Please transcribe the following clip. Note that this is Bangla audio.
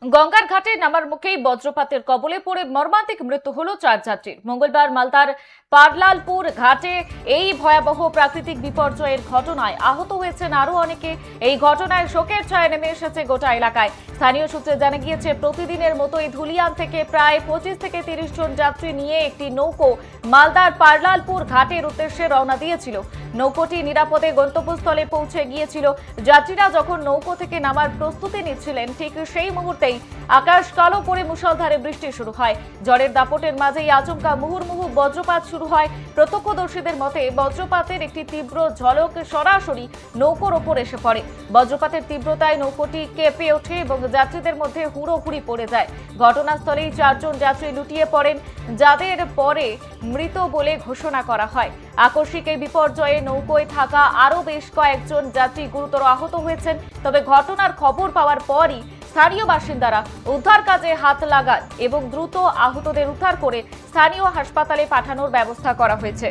গঙ্গার ঘাটে নামার মুখেই বজ্রপাতের কবলে পড়ে মর্মান্তিক মৃত্যু হলো 4 যাত্রীর। মঙ্গলবার মালদার পারলালপুর ঘাটে এই ভয়াবহ প্রাকৃতিক বিপর্যয়ের ঘটনায় আহত হয়েছেন আরো অনেকে। এই ঘটনায় শোকের ছায়া নেমে এসেছে গোটা এলাকায়। স্থানীয় সূত্রে জানা গিয়েছে, প্রতিদিনের মতোই ধুলিয়ান থেকে প্রায় 25 থেকে 30 জন যাত্রী নিয়ে একটি নৌকো মালদার পারলালপুর ঘাটের উদ্দেশ্যে রওনা দিয়েছিল। নৌকোটি নিরাপদে গন্তব্যস্থলে পৌঁছে গিয়েছিল। যাত্রীরা যখন নৌকো থেকে নামার প্রস্তুতি নিচ্ছিলেন, ঠিক সেই মুহূর্তেই আকাশ কালো করে মুষলধারে বৃষ্টি শুরু হয়। ঝড়ের দাপটের মাঝেই আচমকা মুহুর্মুহু বজ্রপাত শুরু হয়। প্রত্যক্ষদর্শীদের মতে, বজ্রপাতের একটি তীব্র ঝলক সরাসরি নৌকোর ওপর এসে পড়ে। বজ্রপাতের তীব্রতায় নৌকোটি কেঁপে ওঠে এবং যাত্রীদের মধ্যে হুড়োহুড়ি পড়ে যায়। ঘটনাস্থলেই 4 জন যাত্রী লুটিয়ে পড়েন, যাদের পরে মৃত বলে ঘোষণা করা হয়। আকস্মিক এই বিপর্যয়ে নৌকোয় থাকা আরো বেশ কয়েকজন যাত্রী গুরুতর আহত হয়েছেন। তবে ঘটনার খবর পাওয়ার পরই স্থানীয় বাসিন্দারা উদ্ধার কাজে হাত লাগান এবং দ্রুত আহতদের উদ্ধার করে স্থানীয় হাসপাতালে পাঠানোর ব্যবস্থা করা হয়েছে।